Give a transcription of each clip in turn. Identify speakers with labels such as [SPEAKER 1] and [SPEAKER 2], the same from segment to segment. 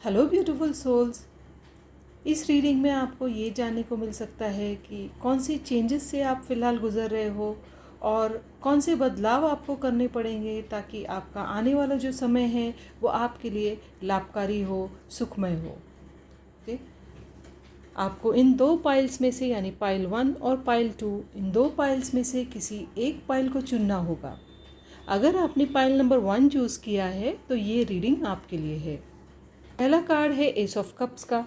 [SPEAKER 1] Hello beautiful souls. इस reading में आपको ये जानने को मिल सकता है कि कौन सी चेंजेस से आप फ़िलहाल गुज़र रहे हो और कौन से बदलाव आपको करने पड़ेंगे ताकि आपका आने वाला जो समय है वो आपके लिए लाभकारी हो, सुखमय हो। ओके, आपको इन दो पाइल्स में से यानी पाइल 1 और पाइल 2, इन दो पाइल्स में से किसी एक पाइल को चुनना होगा। अगर आपने पाइल नंबर 1 चूज़ किया है तो ये रीडिंग आपके लिए है। पहला कार्ड है एस ऑफ कप्स का।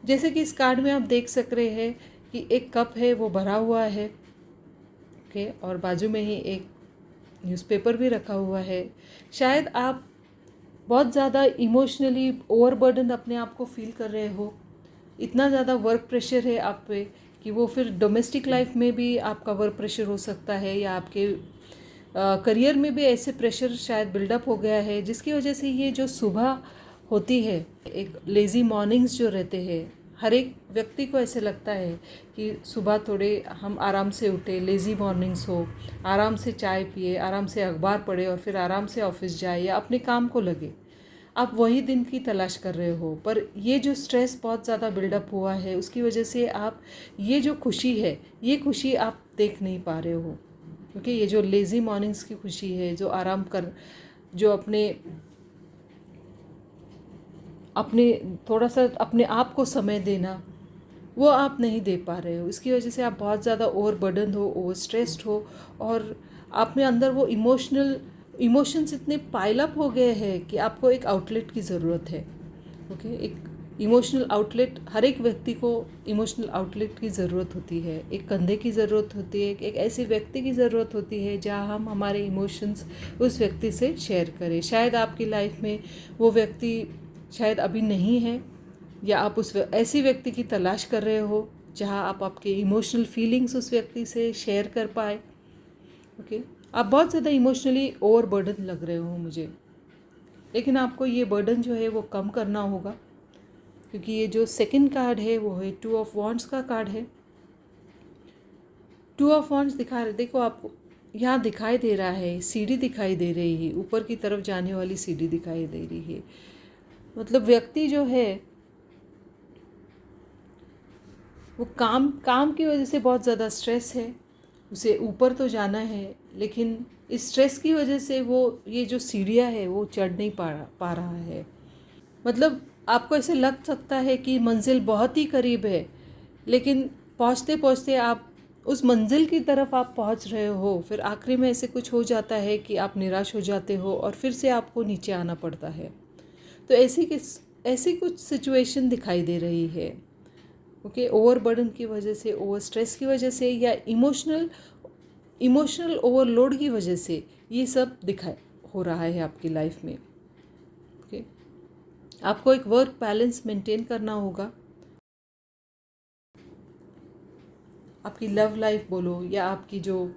[SPEAKER 1] जैसे कि इस कार्ड में आप देख सक रहे हैं कि एक कप है वो भरा हुआ है, ओके, और बाजू में ही एक न्यूज़पेपर भी रखा हुआ है। शायद आप बहुत ज़्यादा इमोशनली ओवरबर्डन अपने आप को फील कर रहे हो। इतना ज़्यादा वर्क प्रेशर है आप पे कि वो फिर डोमेस्टिक लाइफ में भी आपका वर्क प्रेशर हो सकता है या आपके करियर में भी ऐसे प्रेशर शायद बिल्डअप हो गया है जिसकी वजह से ये जो सुबह होती है, एक लेज़ी मॉर्निंग्स जो रहते हैं, हर एक व्यक्ति को ऐसे लगता है कि सुबह थोड़े हम आराम से उठे, लेज़ी मॉर्निंग्स हो, आराम से चाय पिए, आराम से अखबार पढ़े और फिर आराम से ऑफिस जाए या अपने काम को लगे। आप वही दिन की तलाश कर रहे हो, पर ये जो स्ट्रेस बहुत ज़्यादा बिल्डअप हुआ है उसकी वजह से आप ये जो खुशी है, ये खुशी आप देख नहीं पा रहे हो। क्योंकि ये जो लेज़ी मॉर्निंग्स की खुशी है, जो आराम कर, जो अपने अपने थोड़ा सा अपने आप को समय देना, वो आप नहीं दे पा रहे हो। इसकी वजह से आप बहुत ज़्यादा ओवरबर्डन हो, ओवर स्ट्रेस्ड हो और आप में अंदर वो इमोशंस इतने पाइल अप हो गए हैं कि आपको एक आउटलेट की ज़रूरत है। ओके, एक इमोशनल आउटलेट, हर एक व्यक्ति को इमोशनल आउटलेट की ज़रूरत होती है। एक कंधे की ज़रूरत होती है, एक ऐसे व्यक्ति की ज़रूरत होती है जहाँ हम हमारे इमोशंस उस व्यक्ति से शेयर करें। शायद आपकी लाइफ में वो व्यक्ति शायद अभी नहीं है, या आप उस ऐसी व्यक्ति की तलाश कर रहे हो जहाँ आप आपके इमोशनल फीलिंग्स उस व्यक्ति से शेयर कर पाए। ओके, आप बहुत ज़्यादा इमोशनली ओवर बर्डन लग रहे हो मुझे, लेकिन आपको ये बर्डन जो है वो कम करना होगा, क्योंकि ये जो सेकंड कार्ड है वो है 2 ऑफ वॉन्ड्स का कार्ड है। 2 ऑफ वॉन्ड्स दिखा रहे, देखो आपको यहाँ दिखाई दे रहा है, सीढ़ी दिखाई दे रही है, ऊपर की तरफ जाने वाली सीढ़ी दिखाई दे रही है। मतलब व्यक्ति जो है वो काम की वजह से बहुत ज़्यादा स्ट्रेस है, उसे ऊपर तो जाना है, लेकिन इस स्ट्रेस की वजह से वो ये जो सीढ़ियाँ है वो चढ़ नहीं पा रहा है। मतलब आपको ऐसे लग सकता है कि मंजिल बहुत ही करीब है, लेकिन पहुँचते पहुँचते आप उस मंजिल की तरफ आप पहुँच रहे हो, फिर आखिरी में ऐसे कुछ हो जाता है कि आप निराश हो जाते हो और फिर से आपको नीचे आना पड़ता है। तो ऐसी कुछ सिचुएशन दिखाई दे रही है। ओके, ओवरबर्डन की वजह से, ओवर स्ट्रेस की वजह से या इमोशनल ओवरलोड की वजह से ये सब दिखाई हो रहा है आपकी लाइफ में। ओके, आपको एक वर्क बैलेंस मेंटेन करना होगा। आपकी लव लाइफ बोलो या आपकी जो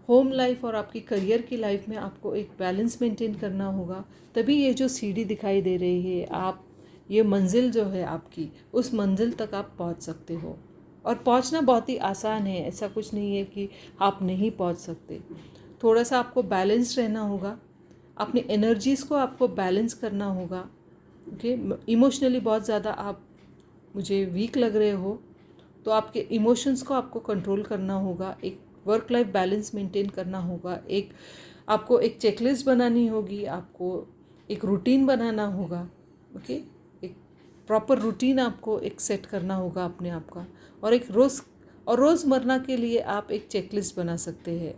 [SPEAKER 1] होम लाइफ और आपकी करियर की लाइफ में आपको एक बैलेंस मेंटेन करना होगा, तभी ये जो सीढ़ी दिखाई दे रही है, आप ये मंजिल जो है आपकी, उस मंजिल तक आप पहुंच सकते हो। और पहुंचना बहुत ही आसान है, ऐसा कुछ नहीं है कि आप नहीं पहुंच सकते। थोड़ा सा आपको बैलेंस रहना होगा, अपनी एनर्जीज़ को आपको बैलेंस करना होगा। ओके, इमोशनली बहुत ज़्यादा आप मुझे वीक लग रहे हो, तो आपके इमोशंस को आपको कंट्रोल करना होगा, एक वर्क लाइफ बैलेंस मेंटेन करना होगा, आपको एक चेकलिस्ट बनानी होगी, आपको एक रूटीन बनाना होगा। ओके, एक प्रॉपर रूटीन आपको एक सेट करना होगा अपने आप का, और एक रोज़मर्रा के लिए आप एक चेकलिस्ट बना सकते हैं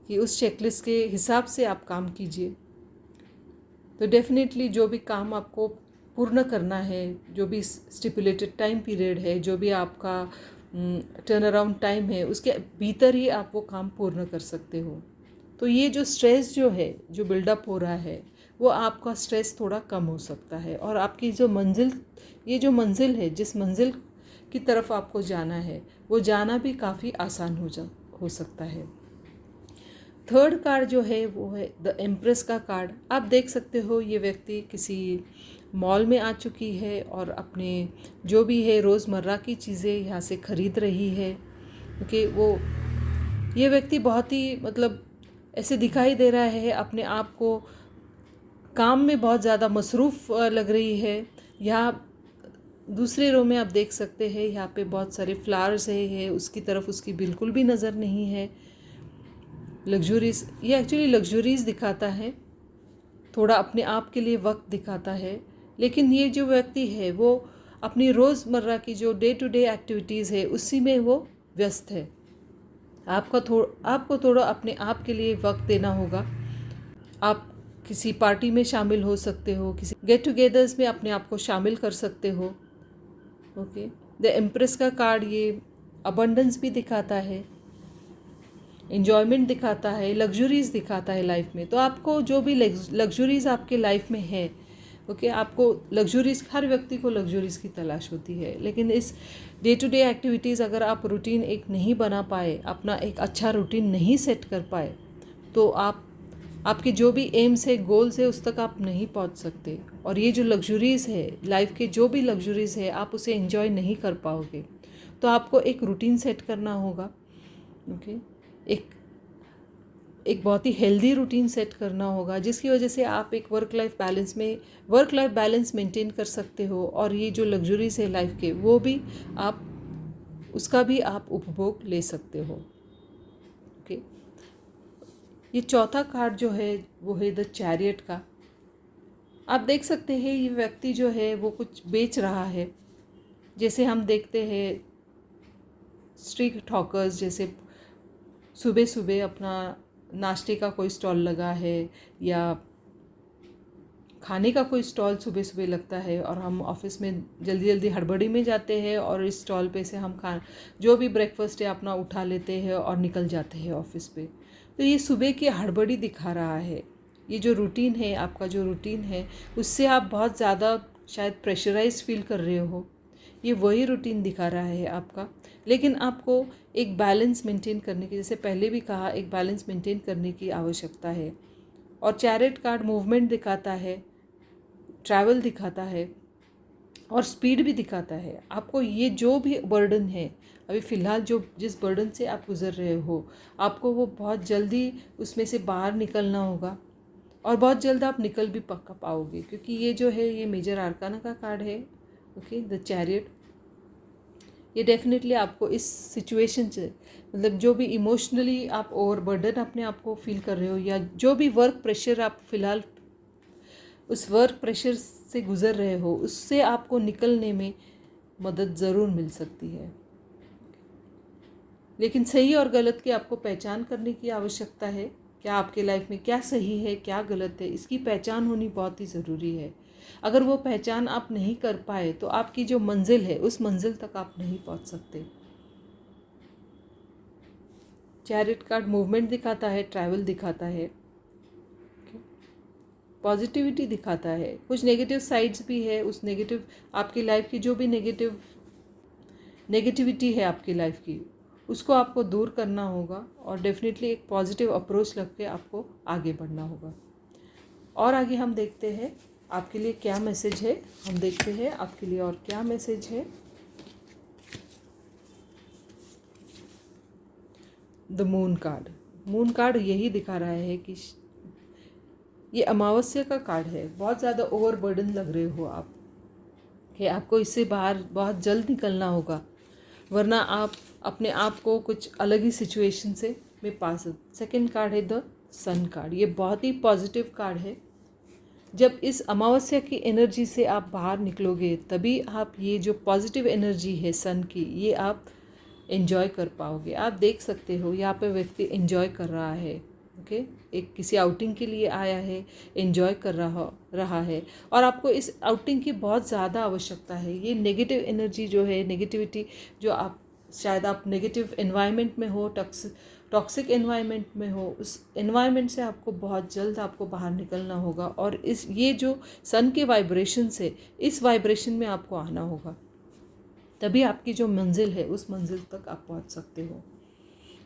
[SPEAKER 1] कि उस चेकलिस्ट के हिसाब से आप काम कीजिए। तो डेफिनेटली जो भी काम आपको पूर्ण करना है, जो भी स्टिपुलेटेड टाइम पीरियड है, जो भी आपका टर्न अराउंड टाइम है, उसके भीतर ही आप वो काम पूर्ण कर सकते हो। तो ये जो स्ट्रेस जो है, जो बिल्डअप हो रहा है, वो आपका स्ट्रेस थोड़ा कम हो सकता है और आपकी जो ये जो मंजिल है, जिस मंजिल की तरफ आपको जाना है, वो जाना भी काफ़ी आसान हो सकता है। थर्ड कार्ड जो है वो है द एम्प्रेस का कार्ड। आप देख सकते हो ये व्यक्ति किसी मॉल में आ चुकी है और अपने जो भी है रोज़मर्रा की चीज़ें यहाँ से ख़रीद रही है, क्योंकि ये व्यक्ति बहुत ही मतलब ऐसे दिखाई दे रहा है अपने आप को काम में बहुत ज़्यादा मसरूफ़ लग रही है। यहाँ दूसरे रो में आप देख सकते हैं, यहाँ पे बहुत सारे फ्लावर्स है, उसकी तरफ उसकी बिल्कुल भी नज़र नहीं है। लग्जरीज, ये एक्चुअली लग्जरीज दिखाता है, थोड़ा अपने आप के लिए वक्त दिखाता है। लेकिन ये जो व्यक्ति है वो अपनी रोज़मर्रा की जो डे टू डे एक्टिविटीज़ है उसी में वो व्यस्त है। आपको थोड़ा अपने आप के लिए वक्त देना होगा। आप किसी पार्टी में शामिल हो सकते हो, किसी गेट टुगेदर्स में अपने आप को शामिल कर सकते हो। ओके, द एम्प्रेस का कार्ड ये अबंडेंस भी दिखाता है, एन्जॉयमेंट दिखाता है, लग्जरीज़ दिखाता है लाइफ में। तो आपको जो भी लग्जरीज़ आपके लाइफ में है, ओके, आपको लग्जरीज़, हर व्यक्ति को लग्जरीज़ की तलाश होती है। लेकिन इस डे टू डे एक्टिविटीज़ अगर आप रूटीन एक नहीं बना पाए, अपना एक अच्छा रूटीन नहीं सेट कर पाए, तो आपके जो भी एम्स है, गोल्स है, उस तक आप नहीं पहुंच सकते। और ये जो लग्जरीज़ है लाइफ के, जो भी लग्जरीज़ है, आप उसे एंजॉय नहीं कर पाओगे। तो आपको एक रूटीन सेट करना होगा। ओके, एक बहुत ही हेल्दी रूटीन सेट करना होगा, जिसकी वजह से आप एक वर्क लाइफ बैलेंस मेंटेन कर सकते हो। और ये जो लग्जरीज है लाइफ के, वो भी उसका भी आप उपभोग ले सकते हो। ओके, ये चौथा कार्ड जो है वो है द चैरियट का। आप देख सकते हैं ये व्यक्ति जो है वो कुछ बेच रहा है। जैसे हम देखते हैं स्ट्रीट हॉकर्स, जैसे सुबह सुबह अपना नाश्ते का कोई स्टॉल लगा है या खाने का कोई स्टॉल सुबह सुबह लगता है, और हम ऑफिस में जल्दी जल्दी हड़बड़ी में जाते हैं और इस स्टॉल पे से हम जो भी ब्रेकफास्ट है अपना उठा लेते हैं और निकल जाते हैं ऑफिस पे। तो ये सुबह की हड़बड़ी दिखा रहा है। ये जो रूटीन है, आपका जो रूटीन है, उससे आप बहुत ज़्यादा शायद प्रेशराइज फील कर रहे हो। ये वही रूटीन दिखा रहा है आपका। लेकिन आपको एक बैलेंस मेंटेन करने की, जैसे पहले भी कहा, एक बैलेंस मेंटेन करने की आवश्यकता है। और चैरियट कार्ड मूवमेंट दिखाता है, ट्रैवल दिखाता है और स्पीड भी दिखाता है। आपको ये जो भी बर्डन है अभी फ़िलहाल, जो जिस बर्डन से आप गुज़र रहे हो, आपको वो बहुत जल्दी उसमें से बाहर निकलना होगा। और बहुत जल्द आप निकल भी पक्का पाओगे, क्योंकि ये जो है ये मेजर आर्काना का कार्ड है। ओके, द चैरियट, ये डेफिनेटली आपको इस सिचुएशन से, मतलब जो भी इमोशनली आप ओवरबर्डन अपने आप को फील कर रहे हो, या जो भी वर्क प्रेशर आप फ़िलहाल उस वर्क प्रेशर से गुज़र रहे हो, उससे आपको निकलने में मदद ज़रूर मिल सकती है। लेकिन सही और गलत की आपको पहचान करने की आवश्यकता है। क्या आपके लाइफ में क्या सही है, क्या गलत है, इसकी पहचान होनी बहुत ही ज़रूरी है। अगर वो पहचान आप नहीं कर पाए तो आपकी जो मंजिल है उस मंजिल तक आप नहीं पहुंच सकते। चैरियट कार्ड मूवमेंट दिखाता है, ट्रैवल दिखाता है, पॉजिटिविटी दिखाता है। कुछ नेगेटिव साइड्स भी है, उस नेगेटिव, आपकी लाइफ की जो भी नेगेटिविटी है आपकी लाइफ की, उसको आपको दूर करना होगा और डेफिनेटली एक पॉजिटिव अप्रोच रख के आपको आगे बढ़ना होगा। और आगे हम देखते हैं आपके लिए क्या मैसेज है। हम देखते हैं आपके लिए और क्या मैसेज है। द मून कार्ड यही दिखा रहा है कि ये अमावस्या का कार्ड है। बहुत ज़्यादा ओवरबर्डन लग रहे हो आप, कि आपको इससे बाहर बहुत जल्द निकलना होगा, वरना आप अपने आप को कुछ अलग ही सिचुएशन से में पा सकते। सेकेंड कार्ड है द सन कार्ड। ये बहुत ही पॉजिटिव कार्ड है। जब इस अमावस्या की एनर्जी से आप बाहर निकलोगे, तभी आप ये जो पॉजिटिव एनर्जी है सन की, ये आप एंजॉय कर पाओगे। आप देख सकते हो यहाँ पे व्यक्ति एंजॉय कर रहा है। ओके, एक किसी आउटिंग के लिए आया है, एंजॉय कर रहा है, और आपको इस आउटिंग की बहुत ज़्यादा आवश्यकता है। ये नेगेटिव एनर्जी जो है, नेगेटिविटी जो आप शायद आप नेगेटिव एनवायरनमेंट में हो, टॉक्सिक एनवायरनमेंट में हो, उस एनवायरनमेंट से आपको बहुत जल्द आपको बाहर निकलना होगा। और ये जो सन के वाइब्रेशन से, इस वाइब्रेशन में आपको आना होगा, तभी आपकी जो मंजिल है उस मंजिल तक आप पहुंच सकते हो।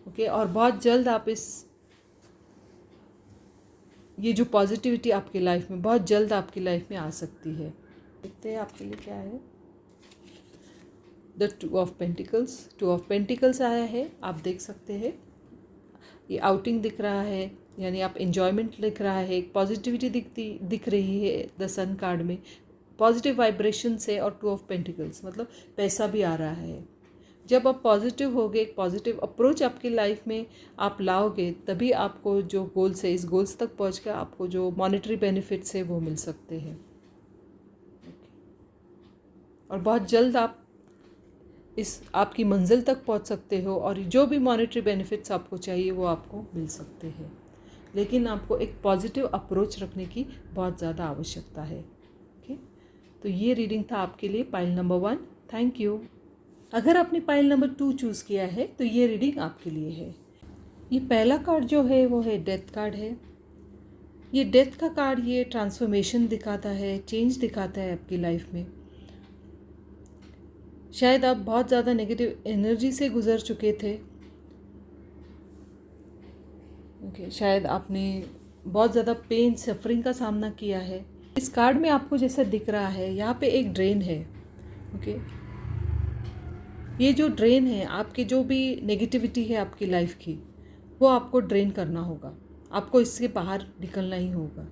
[SPEAKER 1] ओके, और बहुत जल्द आप ये जो पॉजिटिविटी आपकी लाइफ में बहुत जल्द आपकी लाइफ में आ सकती है। देखते हैं आपके लिए क्या है। द टू ऑफ पेंटिकल्स आया है, आप देख सकते हैं। ये आउटिंग दिख रहा है, यानी आप एन्जॉयमेंट दिख रहा है, एक पॉजिटिविटी दिख रही है द सन कार्ड में, पॉजिटिव वाइब्रेशन से, और 2 ऑफ पेंटिकल्स मतलब पैसा भी आ रहा है। जब आप पॉजिटिव होगे, एक पॉजिटिव अप्रोच आपकी लाइफ में आप लाओगे, तभी आपको जो गोल्स है, इस गोल्स तक पहुँच कर आपको जो मॉनेटरी बेनिफिट्स है वो मिल सकते हैं। और बहुत जल्द आप इस आपकी मंजिल तक पहुंच सकते हो, और जो भी मॉनेटरी बेनिफिट्स आपको चाहिए वो आपको मिल सकते हैं। लेकिन आपको एक पॉजिटिव अप्रोच रखने की बहुत ज़्यादा आवश्यकता है। ओके, तो ये रीडिंग था आपके लिए पाइल नंबर 1। Thank you. अगर आपने पाइल नंबर 2 चूज़ किया है तो ये रीडिंग आपके लिए है। ये पहला कार्ड जो है वो है डेथ कार्ड है। ये डेथ का कार्ड ये ट्रांसफॉर्मेशन दिखाता है, चेंज दिखाता है आपकी लाइफ में। शायद आप बहुत ज़्यादा नेगेटिव एनर्जी से गुजर चुके थे। ओके, शायद आपने बहुत ज़्यादा पेन सफरिंग का सामना किया है। इस कार्ड में आपको जैसा दिख रहा है, यहाँ पे एक ड्रेन है। ओके, ये जो ड्रेन है, आपकी जो भी नेगेटिविटी है आपकी लाइफ की, वो आपको ड्रेन करना होगा। आपको इससे बाहर निकलना ही होगा।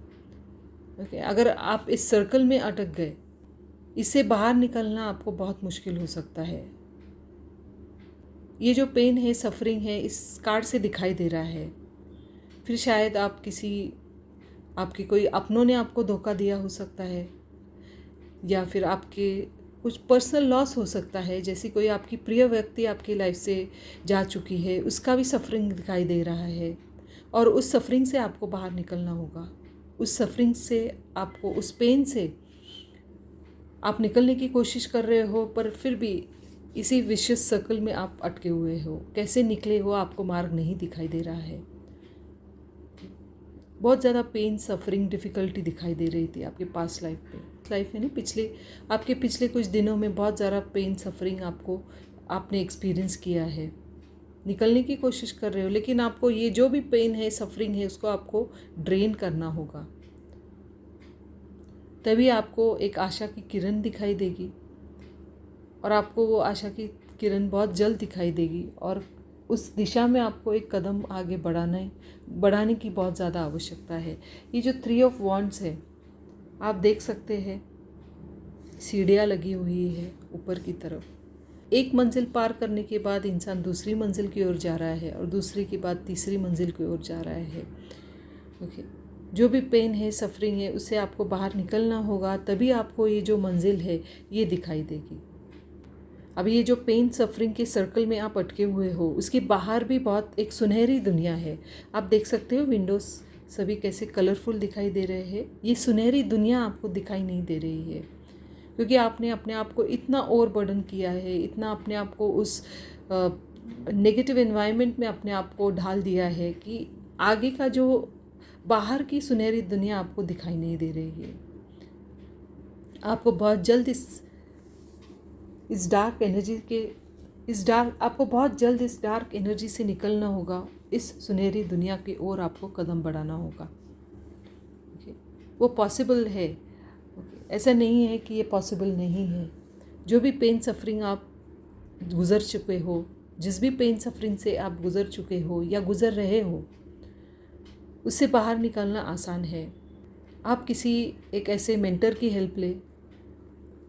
[SPEAKER 1] ओके, अगर आप इस सर्कल में अटक गए, इससे बाहर निकलना आपको बहुत मुश्किल हो सकता है। ये जो पेन है, सफरिंग है, इस कार्ड से दिखाई दे रहा है। फिर शायद आपके कोई अपनों ने आपको धोखा दिया हो सकता है, या फिर आपके कुछ पर्सनल लॉस हो सकता है, जैसी कोई आपकी प्रिय व्यक्ति आपकी लाइफ से जा चुकी है, उसका भी सफरिंग दिखाई दे रहा है। और उस सफरिंग से आपको बाहर निकलना होगा। उस सफरिंग से आपको, उस पेन से आप निकलने की कोशिश कर रहे हो, पर फिर भी इसी विशियस सर्कल में आप अटके हुए हो। कैसे निकले हो आपको मार्ग नहीं दिखाई दे रहा है। बहुत ज़्यादा पेन, सफरिंग, डिफ़िकल्टी दिखाई दे रही थी आपके पास्ट लाइफ में नहीं, आपके पिछले कुछ दिनों में बहुत ज़्यादा पेन, सफरिंग आपने एक्सपीरियंस किया है। निकलने की कोशिश कर रहे हो, लेकिन आपको ये जो भी पेन है, सफरिंग है, उसको आपको ड्रेन करना होगा। तभी आपको एक आशा की किरण दिखाई देगी, और आपको वो आशा की किरण बहुत जल्द दिखाई देगी, और उस दिशा में आपको एक कदम आगे बढ़ाने की बहुत ज़्यादा आवश्यकता है। ये जो 3 ऑफ वॉन्ड्स है, आप देख सकते हैं सीढ़ियाँ लगी हुई है ऊपर की तरफ। एक मंजिल पार करने के बाद इंसान दूसरी मंजिल की ओर जा रहा है, और दूसरी के बाद तीसरी मंजिल की ओर जा रहा है। ओके, जो भी पेन है, सफरिंग है, उससे आपको बाहर निकलना होगा, तभी आपको ये जो मंजिल है ये दिखाई देगी। अब ये जो पेन, सफरिंग के सर्कल में आप अटके हुए हो, उसके बाहर भी बहुत एक सुनहरी दुनिया है। आप देख सकते हो विंडोज़ सभी कैसे कलरफुल दिखाई दे रहे हैं। ये सुनहरी दुनिया आपको दिखाई नहीं दे रही है, क्योंकि आपने अपने आप को इतना ओवरबर्डन किया है, इतना अपने आप को उस नेगेटिव एनवायरनमेंट में अपने आप को ढाल दिया है कि आगे का जो बाहर की सुनहरी दुनिया आपको दिखाई नहीं दे रही है। आपको बहुत जल्द आपको बहुत जल्द इस डार्क एनर्जी से निकलना होगा। इस सुनहरी दुनिया की ओर आपको कदम बढ़ाना होगा। वो पॉसिबल है, ऐसा नहीं है कि ये पॉसिबल नहीं है। जो भी पेन, सफरिंग आप गुज़र चुके हो, जिस भी पेन, सफरिंग से आप गुज़र चुके हो या गुज़र रहे हो, उससे बाहर निकलना आसान है। आप किसी एक ऐसे मेंटर की हेल्प ले,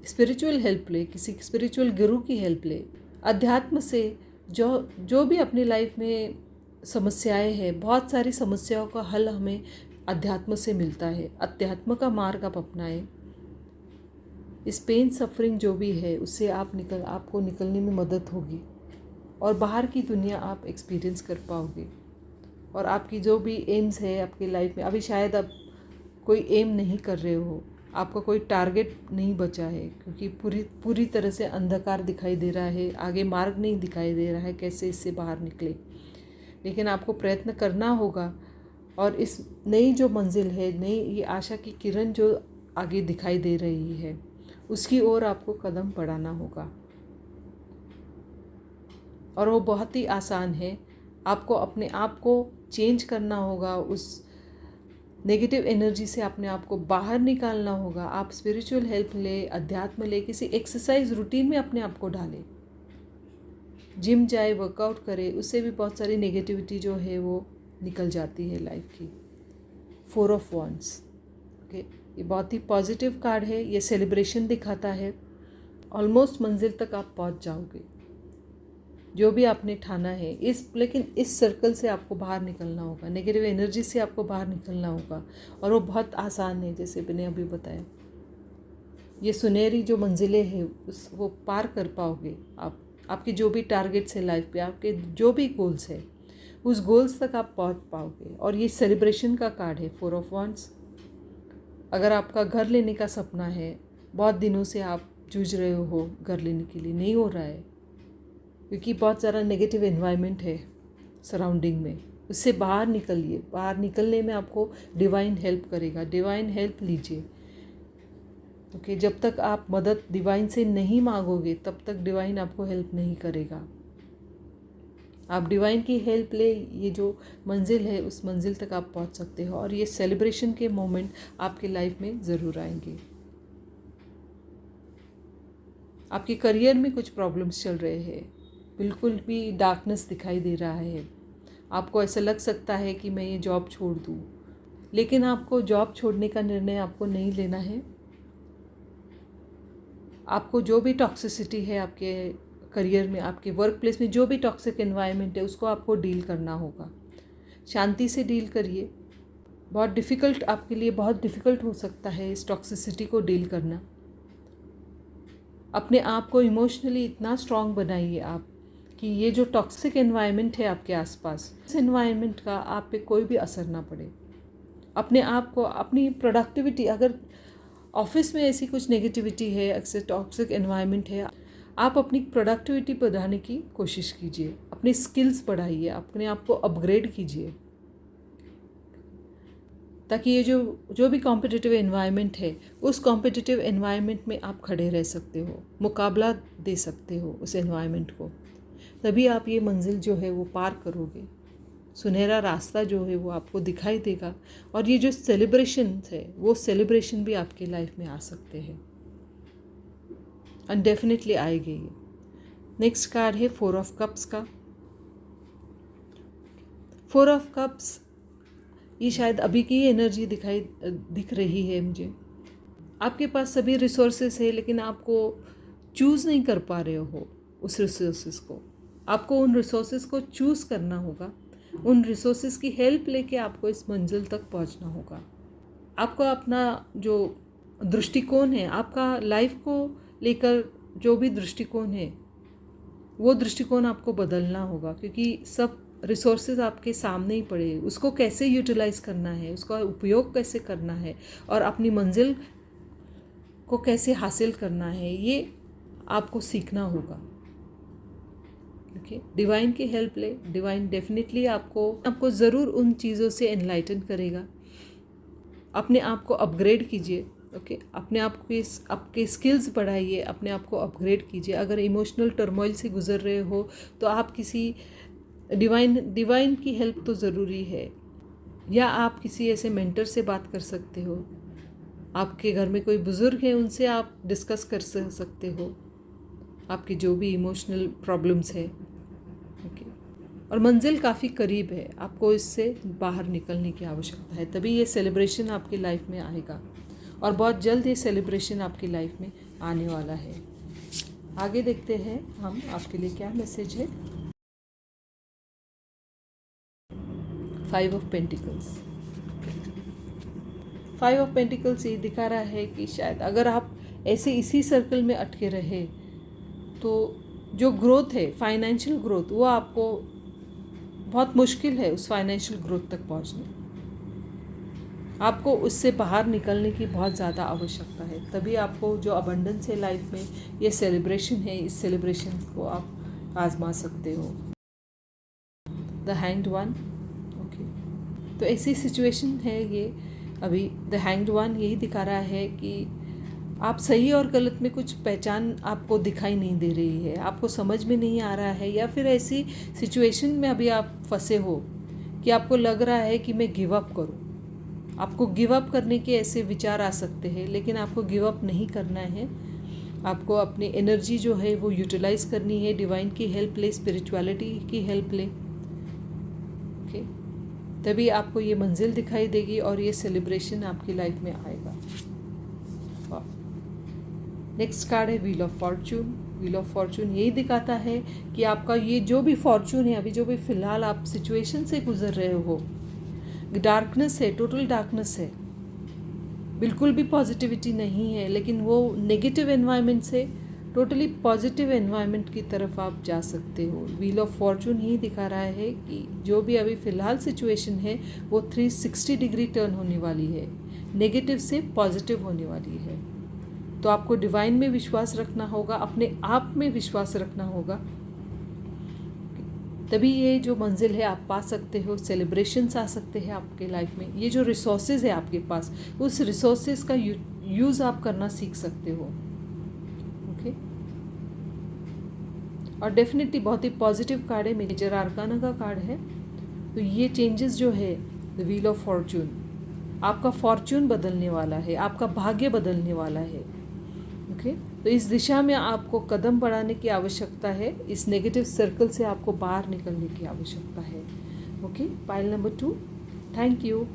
[SPEAKER 1] स्पिरिचुअल हेल्प ले, किसी स्पिरिचुअल गुरु की हेल्प ले। अध्यात्म से जो भी अपनी लाइफ में समस्याएं हैं, बहुत सारी समस्याओं का हल हमें अध्यात्म से मिलता है। अध्यात्म का मार्ग आप अपनाएं। इस पेन, सफरिंग जो भी है, उससे आपको निकलने में मदद होगी, और बाहर की दुनिया आप एक्सपीरियंस कर पाओगे। और आपकी जो भी एम्स है आपकी लाइफ में, अभी शायद आप कोई एम नहीं कर रहे हो, आपका कोई टारगेट नहीं बचा है, क्योंकि पूरी तरह से अंधकार दिखाई दे रहा है, आगे मार्ग नहीं दिखाई दे रहा है कैसे इससे बाहर निकले। लेकिन आपको प्रयत्न करना होगा, और इस नई जो मंजिल है, नई ये आशा की किरण जो आगे दिखाई दे रही है, उसकी ओर आपको कदम बढ़ाना होगा। और वो बहुत ही आसान है। आपको अपने आप को चेंज करना होगा, उस नेगेटिव एनर्जी से अपने आप को बाहर निकालना होगा। आप स्पिरिचुअल हेल्प ले, अध्यात्म ले, किसी एक्सरसाइज रूटीन में अपने आप को डालें, जिम जाए, वर्कआउट करे, उससे भी बहुत सारी नेगेटिविटी जो है वो निकल जाती है लाइफ की। 4 ऑफ वॉन्ड्स, ओके, ये बहुत ही पॉजिटिव कार्ड है। ये सेलिब्रेशन दिखाता है। ऑलमोस्ट मंजिल तक आप पहुंच जाओगे, जो भी आपने ठाना है। लेकिन इस सर्कल से आपको बाहर निकलना होगा, नेगेटिव एनर्जी से आपको बाहर निकलना होगा, और वो बहुत आसान है, जैसे मैंने अभी बताया। ये सुनहरी जो मंजिलें हैं वो पार कर पाओगे आप। आपके जो भी टारगेट्स है लाइफ पे, आपके जो भी गोल्स है, उस गोल्स तक आप पहुंच पाओगे। और ये सेलिब्रेशन का कार्ड है, 4 ऑफ वॉन्ड्स। अगर आपका घर लेने का सपना है, बहुत दिनों से आप जूझ रहे हो घर लेने के लिए, नहीं हो रहा है क्योंकि बहुत ज़्यादा नेगेटिव एनवायरनमेंट है सराउंडिंग में, उससे बाहर निकलिए। बाहर निकलने में आपको डिवाइन हेल्प करेगा, डिवाइन हेल्प लीजिए। ओके, जब तक आप मदद डिवाइन से नहीं मांगोगे तब तक डिवाइन आपको हेल्प नहीं करेगा। आप डिवाइन की हेल्प ले, ये जो मंजिल है उस मंजिल तक आप पहुंच सकते हो। और ये सेलिब्रेशन के मोमेंट आपके लाइफ में ज़रूर आएंगे। आपके करियर में कुछ प्रॉब्लम्स चल रहे हैं, बिल्कुल भी डार्कनेस दिखाई दे रहा है। आपको ऐसा लग सकता है कि मैं ये जॉब छोड़ दूँ, लेकिन आपको जॉब छोड़ने का निर्णय आपको नहीं लेना है। आपको जो भी टॉक्सिसिटी है आपके करियर में, आपके वर्क प्लेस में जो भी टॉक्सिक एनवायरनमेंट है, उसको आपको डील करना होगा। शांति से डील करिए। बहुत डिफ़िकल्ट, आपके लिए बहुत डिफ़िकल्ट हो सकता है इस टॉक्सिसिटी को डील करना। अपने आप को इमोशनली इतना स्ट्रॉन्ग बनाइए आप कि ये जो टॉक्सिक एनवायरनमेंट है आपके आसपास, इस एनवायरनमेंट का आप पे कोई भी असर ना पड़े। अपने आप को, अपनी प्रोडक्टिविटी, अगर ऑफिस में ऐसी कुछ नेगेटिविटी है, अक्सर टॉक्सिक एनवायरनमेंट है, आप अपनी प्रोडक्टिविटी बढ़ाने की कोशिश कीजिए, अपनी स्किल्स बढ़ाइए, अपने आप को अपग्रेड कीजिए, ताकि ये जो भी कॉम्पिटिटिव एनवायरनमेंट है, उस कॉम्पिटिटिव एनवायरनमेंट में आप खड़े रह सकते हो, मुकाबला दे सकते हो उस एनवायरनमेंट को। तभी आप ये मंजिल जो है वो पार करोगे। सुनहरा रास्ता जो है वो आपको दिखाई देगा। और ये जो सेलिब्रेशन है, वो सेलिब्रेशन भी आपकी लाइफ में आ सकते हैं, एंड डेफिनेटली आएगी ये। नेक्स्ट कार्ड है 4 ऑफ कप्स का। 4 ऑफ कप्स, ये शायद अभी की एनर्जी दिख रही है मुझे। आपके पास सभी रिसोर्सेस है, लेकिन आपको चूज़ नहीं कर पा रहे हो उस रिसोर्सेस को। आपको उन रिसोर्सेस को चूज़ करना होगा। उन रिसोर्सेस की हेल्प लेके आपको इस मंजिल तक पहुंचना होगा। आपको अपना जो दृष्टिकोण है, आपका लाइफ को लेकर जो भी दृष्टिकोण है, वो दृष्टिकोण आपको बदलना होगा, क्योंकि सब रिसोर्सेज आपके सामने ही पड़े। उसको कैसे यूटिलाइज़ करना है, उसका उपयोग कैसे करना है, और अपनी मंजिल को कैसे हासिल करना है, ये आपको सीखना होगा। ओके, डिवाइन की हेल्प ले। डिवाइन डेफिनेटली आपको ज़रूर उन चीज़ों से एनलाइटन करेगा। अपने आप को अपग्रेड कीजिए। ओके, अपने आप को आपके स्किल्स बढ़ाइए, अपने आप को अपग्रेड कीजिए। अगर इमोशनल टर्मोइल से गुजर रहे हो तो आप किसी डिवाइन की हेल्प तो ज़रूरी है, या आप किसी ऐसे मेंटर से बात कर सकते हो। आपके घर में कोई बुज़ुर्ग है, उनसे आप डिस्कस कर सकते हो आपकी जो भी इमोशनल प्रॉब्लम्स है। ओके, और मंजिल काफ़ी करीब है, आपको इससे बाहर निकलने की आवश्यकता है। तभी ये सेलिब्रेशन आपकी लाइफ में आएगा, और बहुत जल्द ये सेलिब्रेशन आपकी लाइफ में आने वाला है। आगे देखते हैं हम आपके लिए क्या मैसेज है। 5 ऑफ पेंटिकल्स। 5 ऑफ पेंटिकल्स ये दिखा रहा है कि शायद अगर आप ऐसे इसी सर्कल में अटके रहे तो जो ग्रोथ है, फाइनेंशियल ग्रोथ, वो आपको बहुत मुश्किल है उस फाइनेंशियल ग्रोथ तक पहुंचना। आपको उससे बाहर निकलने की बहुत ज़्यादा आवश्यकता है। तभी आपको जो अबंडेंस है लाइफ में, ये सेलिब्रेशन है, इस सेलिब्रेशन को आप आजमा सकते हो। The hanged one. ओके, तो ऐसी सिचुएशन है ये अभी। द हैंग्ड वन यही दिखा रहा है कि आप सही और गलत में कुछ पहचान आपको दिखाई नहीं दे रही है, आपको समझ में नहीं आ रहा है, या फिर ऐसी सिचुएशन में अभी आप फंसे हो कि आपको लग रहा है कि मैं गिव अप करूं। आपको गिव अप करने के ऐसे विचार आ सकते हैं, लेकिन आपको गिव अप नहीं करना है। आपको अपनी एनर्जी जो है वो यूटिलाइज़ करनी है। डिवाइन की हेल्प ले, स्पिरिचुअलिटी की हेल्प ले। ओके, तभी आपको ये मंजिल दिखाई देगी और ये सेलिब्रेशन आपकी लाइफ में आएगा। नेक्स्ट कार्ड है wheel of Fortune. Wheel of Fortune यही दिखाता है कि आपका ये जो भी फॉर्चून है, अभी जो भी फ़िलहाल आप सिचुएशन से गुजर रहे हो, डार्कनेस है, टोटल डार्कनेस है, बिल्कुल भी पॉजिटिविटी नहीं है, लेकिन वो नेगेटिव एनवायरनमेंट से टोटली पॉजिटिव एनवायरनमेंट की तरफ आप जा सकते हो। व्हील ऑफ फॉर्चून ही दिखा रहा है कि जो भी अभी फ़िलहाल सिचुएशन है वो 360 डिग्री टर्न होने वाली है, नेगेटिव से पॉजिटिव होने वाली है। तो आपको डिवाइन में विश्वास रखना होगा, अपने आप में विश्वास रखना होगा, तभी ये जो मंजिल है आप पा सकते हो। सेलिब्रेशंस आ सकते हैं आपके लाइफ में। ये जो रिसोर्सेज है आपके पास, उस रिसोर्सेज का यूज़ आप करना सीख सकते हो। ओके, और डेफिनेटली बहुत ही पॉजिटिव कार्ड है, मेजर आर्काना का कार्ड है। तो ये चेंजेस जो है द व्हील ऑफ फॉर्चून, आपका फॉर्चून बदलने वाला है, आपका भाग्य बदलने वाला है। ओके, तो इस दिशा में आपको कदम बढ़ाने की आवश्यकता है, इस नेगेटिव सर्कल से आपको बाहर निकलने की आवश्यकता है। Okay, pile number 2, thank you.